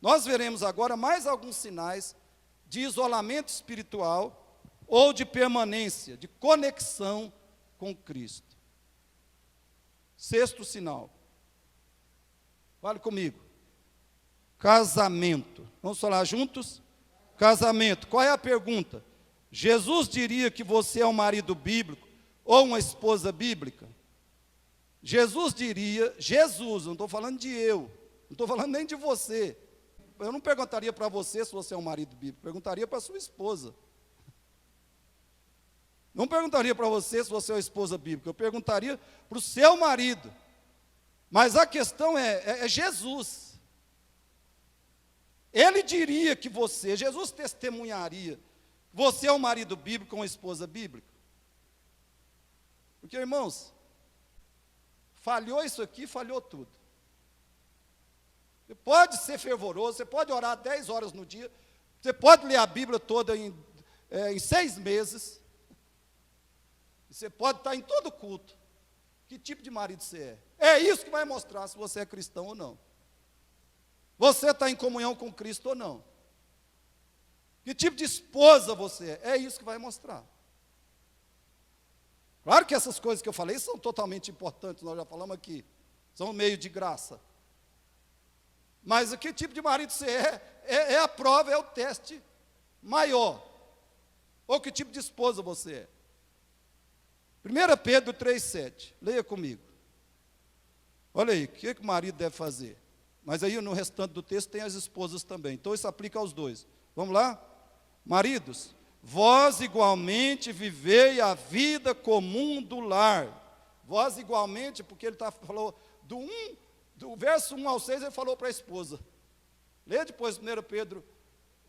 nós veremos agora mais alguns sinais de isolamento espiritual ou de permanência, de conexão com Cristo. Sexto sinal. Fale comigo. Casamento. Vamos falar juntos? Casamento. Qual é a pergunta? Jesus diria que você é um marido bíblico ou uma esposa bíblica? Jesus diria, Jesus, não estou falando de eu, não estou falando nem de você. Eu não perguntaria para você se você é um marido bíblico, perguntaria para sua esposa. Não perguntaria para você se você é uma esposa bíblica, eu perguntaria para o seu marido. Mas a questão é Jesus. Ele diria que você, Jesus testemunharia, você é um marido bíblico ou uma esposa bíblica? Porque, irmãos, falhou isso aqui, falhou tudo. Você pode ser fervoroso, você pode orar 10 horas no dia, você pode ler a Bíblia toda em 6 meses, você pode estar em todo culto. Que tipo de marido você é? É isso que vai mostrar se você é cristão ou não. Você está em comunhão com Cristo ou não. Que tipo de esposa você é? É isso que vai mostrar. Claro que essas coisas que eu falei são totalmente importantes, nós já falamos aqui, são meio de graça. Mas que tipo de marido você é a prova, é o teste maior. Ou que tipo de esposa você é. 1 Pedro 3,7, leia comigo. Olha aí, o que o marido deve fazer? Mas aí no restante do texto tem as esposas também, então isso aplica aos dois. Vamos lá? Maridos, vós igualmente vivei a vida comum do lar. Vós igualmente, porque ele falou do verso 1 ao 6, ele falou para a esposa. Lê depois 1 Pedro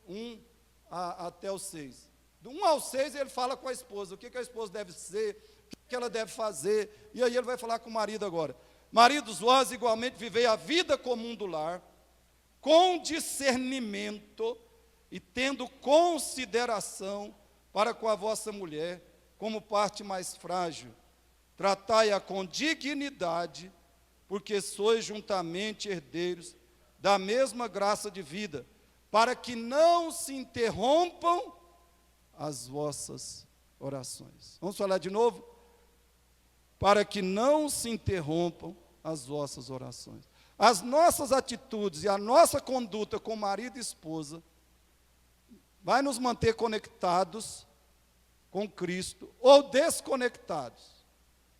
1 até o 6. Do 1 ao 6 ele fala com a esposa, o que a esposa deve ser, o que ela deve fazer, e aí ele vai falar com o marido agora. Maridos, vós igualmente vivei a vida comum do lar, com discernimento e tendo consideração para com a vossa mulher, como parte mais frágil. Tratai-a com dignidade, porque sois juntamente herdeiros da mesma graça de vida, para que não se interrompam as vossas orações. Vamos falar de novo? Para que não se interrompam as vossas orações. As nossas atitudes e a nossa conduta com marido e esposa vai nos manter conectados com Cristo ou desconectados,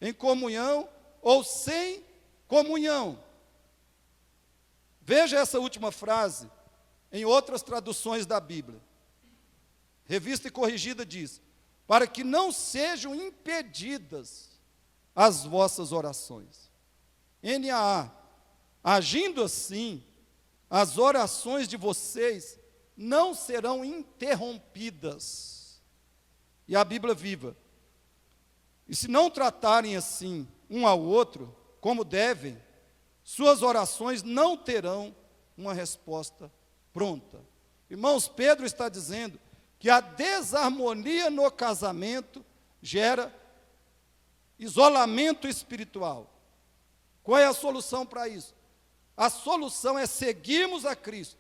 em comunhão ou sem comunhão. Veja essa última frase em outras traduções da Bíblia. Revista e Corrigida diz: para que não sejam impedidas as vossas orações. NAA, agindo assim, as orações de vocês não serão interrompidas. E a Bíblia Viva: e se não tratarem assim um ao outro, como devem, suas orações não terão uma resposta pronta. Irmãos, Pedro está dizendo que a desarmonia no casamento gera isolamento espiritual. Qual é a solução para isso? A solução é seguirmos a Cristo.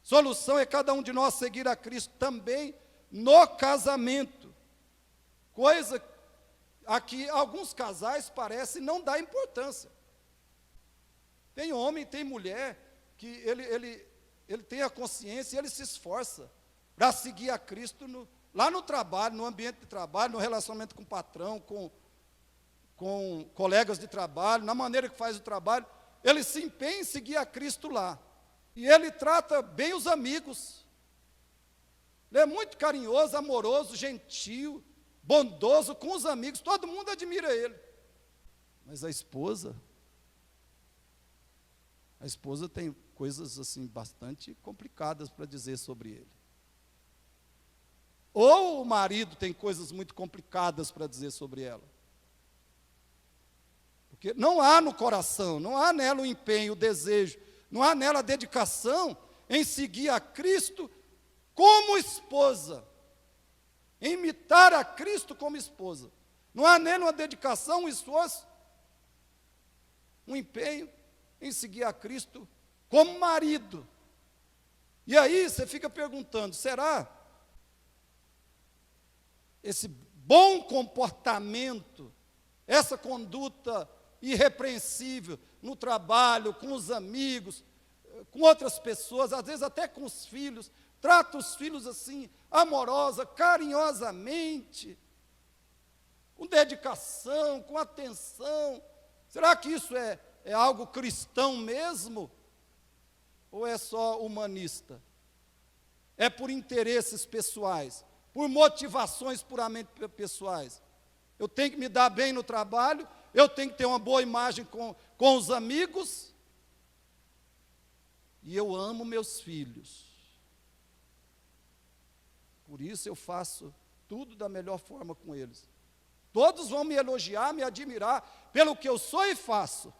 A solução é cada um de nós seguir a Cristo também no casamento. Coisa a que alguns casais parecem não dar importância. Tem homem, tem mulher, que ele tem a consciência e ele se esforça para seguir a Cristo lá no trabalho, no ambiente de trabalho, no relacionamento com o patrão, com colegas de trabalho, na maneira que faz o trabalho, ele se empenha em seguir a Cristo lá. E ele trata bem os amigos. Ele é muito carinhoso, amoroso, gentil, bondoso com os amigos, todo mundo admira ele. Mas a esposa tem coisas assim bastante complicadas para dizer sobre ele. Ou o marido tem coisas muito complicadas para dizer sobre ela. Porque não há no coração, não há nela o empenho, o desejo, não há nela a dedicação em seguir a Cristo como esposa, em imitar a Cristo como esposa. Não há nela uma dedicação, um esforço, um empenho em seguir a Cristo como marido. E aí você fica perguntando, será esse bom comportamento, essa conduta irrepreensível no trabalho, com os amigos, com outras pessoas, às vezes até com os filhos, trata os filhos assim, amorosa, carinhosamente, com dedicação, com atenção. Será que isso é algo cristão mesmo? Ou é só humanista? É por interesses pessoais, por motivações puramente pessoais. Eu tenho que me dar bem no trabalho, eu tenho que ter uma boa imagem com os amigos, e eu amo meus filhos. Por isso eu faço tudo da melhor forma com eles. Todos vão me elogiar, me admirar pelo que eu sou e faço.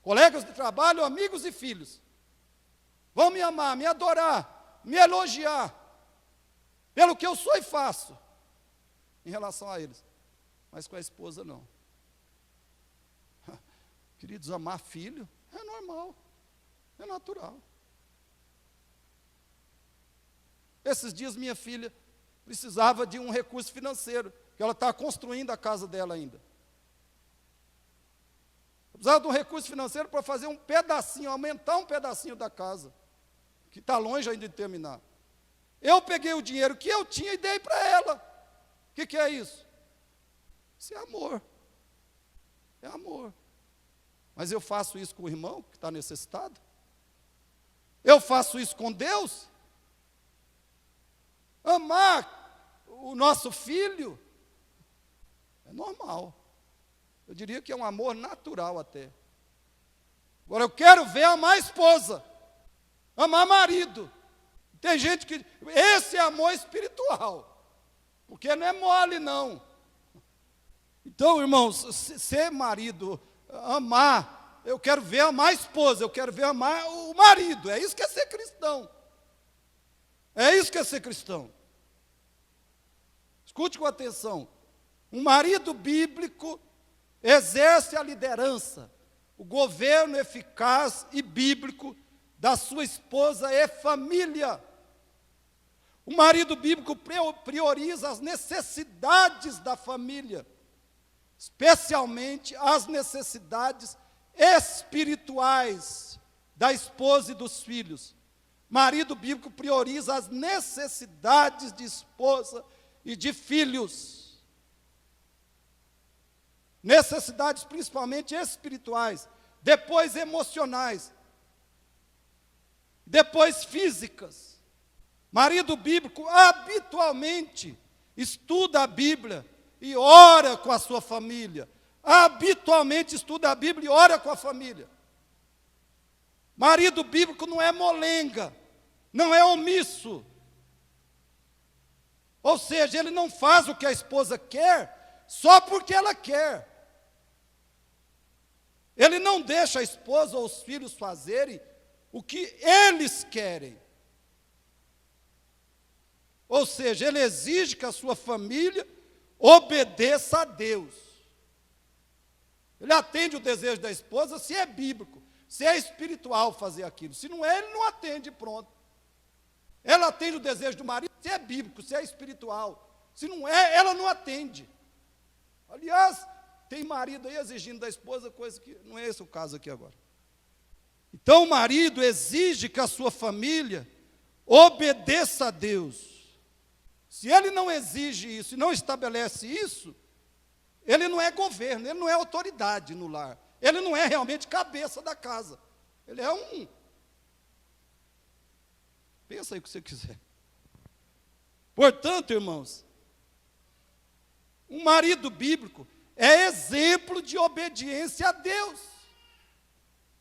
Colegas de trabalho, amigos e filhos. Vão me amar, me adorar, me elogiar pelo que eu sou e faço em relação a eles. Mas com a esposa não. Queridos, amar filho é normal, é natural. Esses dias minha filha precisava de um recurso financeiro, que ela está construindo a casa dela ainda. Precisava de um recurso financeiro para fazer um pedacinho, aumentar um pedacinho da casa, que está longe ainda de terminar. Eu peguei o dinheiro que eu tinha e dei para ela. O que é isso? Isso é amor. É amor. Mas eu faço isso com o irmão que está necessitado? Eu faço isso com Deus? Amar o nosso filho é normal. Eu diria que é um amor natural até. Agora eu quero ver amar a esposa, amar marido. Tem gente que... Esse é amor espiritual. Porque não é mole, não. Então, irmãos, ser marido, amar, eu quero ver amar a esposa, eu quero ver amar o marido. É isso que é ser cristão. É isso que é ser cristão. Escute com atenção. Um marido bíblico exerce a liderança, o governo eficaz e bíblico da sua esposa e família. O marido bíblico prioriza as necessidades da família, especialmente as necessidades espirituais da esposa e dos filhos. Marido bíblico prioriza as necessidades de esposa e de filhos. Necessidades principalmente espirituais, depois emocionais, depois físicas. Marido bíblico habitualmente estuda a Bíblia e ora com a sua família. Habitualmente estuda a Bíblia e ora com a família. Marido bíblico não é molenga, não é omisso. Ou seja, ele não faz o que a esposa quer só porque ela quer. Ele não deixa a esposa ou os filhos fazerem o que eles querem. Ou seja, ele exige que a sua família obedeça a Deus. Ele atende o desejo da esposa se é bíblico, se é espiritual fazer aquilo. Se não é, ele não atende, pronto. Ela atende o desejo do marido se é bíblico, se é espiritual. Se não é, ela não atende. Aliás, tem marido aí exigindo da esposa coisa que não é esse o caso aqui agora. Então o marido exige que a sua família obedeça a Deus. Se ele não exige isso e não estabelece isso, ele não é governo, ele não é autoridade no lar. Ele não é realmente cabeça da casa. Ele é um... Pensa aí o que você quiser. Portanto, irmãos, um marido bíblico é exemplo de obediência a Deus.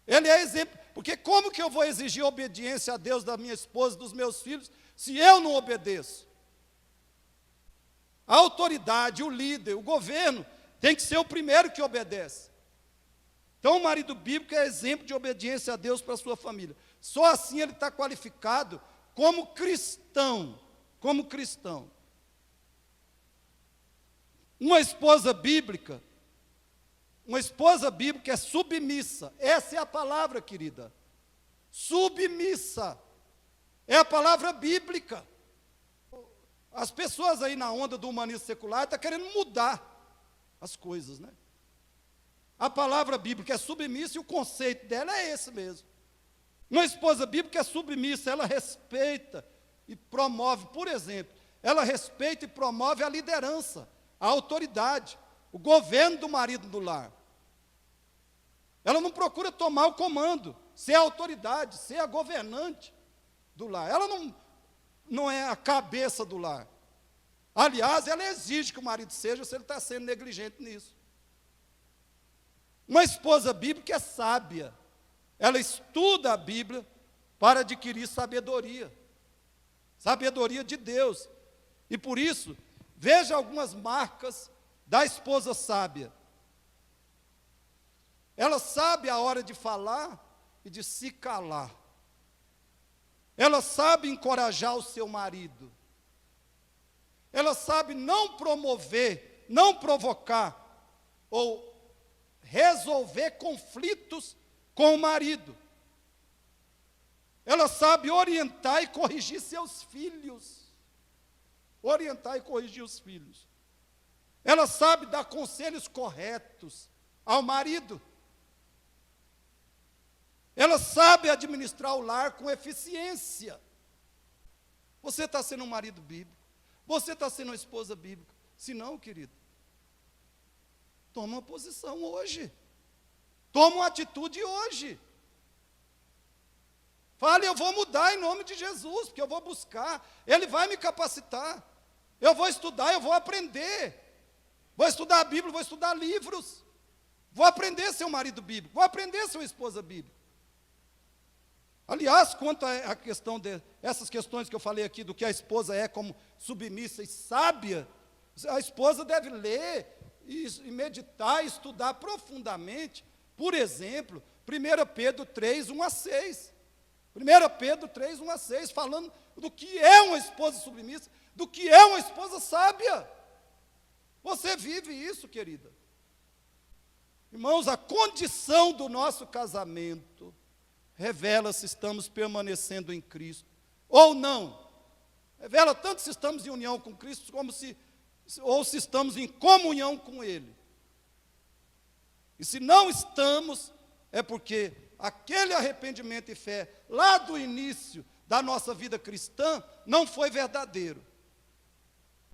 Ele é exemplo, porque como que eu vou exigir obediência a Deus da minha esposa, dos meus filhos, se eu não obedeço? A autoridade, o líder, o governo, tem que ser o primeiro que obedece. Então, o marido bíblico é exemplo de obediência a Deus para a sua família. Só assim ele está qualificado como cristão. Como cristão. Uma esposa bíblica é submissa. Essa é a palavra, querida. Submissa. é a palavra bíblica. As pessoas aí na onda do humanismo secular estão querendo mudar as coisas, né? A palavra bíblica é submissa e o conceito dela é esse mesmo. Uma esposa bíblica é submissa, ela respeita e promove, por exemplo, ela respeita e promove a liderança, a autoridade, o governo do marido do lar. Ela não procura tomar o comando, ser a autoridade, ser a governante do lar. Ela não é a cabeça do lar. Aliás, ela exige que o marido seja, se ele está sendo negligente nisso. Uma esposa bíblica é sábia. Ela estuda a Bíblia para adquirir sabedoria. Sabedoria de Deus. E por isso, veja algumas marcas da esposa sábia. Ela sabe a hora de falar e de se calar. Ela sabe encorajar o seu marido. Ela sabe não promover, não provocar ou resolver conflitos com o marido. Ela sabe orientar e corrigir seus filhos. Orientar e corrigir os filhos. Ela sabe dar conselhos corretos ao marido. Ela sabe administrar o lar com eficiência. Você está sendo um marido bíblico. Você está sendo uma esposa bíblica. Se não, querido, toma uma posição hoje. Toma uma atitude hoje. Fale, eu vou mudar em nome de Jesus, porque eu vou buscar. Ele vai me capacitar. Eu vou estudar, eu vou aprender. Vou estudar a Bíblia, vou estudar livros. Vou aprender a ser um marido bíblico. Vou aprender a ser uma esposa bíblica. Aliás, quanto à questão essas questões que eu falei aqui, do que a esposa é como submissa e sábia, a esposa deve ler e meditar, e estudar profundamente. Por exemplo, 1 Pedro 3, 1 a 6. 1 Pedro 3, 1 a 6, falando do que é uma esposa submissa, do que é uma esposa sábia. Você vive isso, querida. Irmãos, a condição do nosso casamento revela se estamos permanecendo em Cristo ou não. Revela tanto se estamos em união com Cristo, ou se estamos em comunhão com Ele. E se não estamos, é porque aquele arrependimento e fé, lá do início da nossa vida cristã, não foi verdadeiro.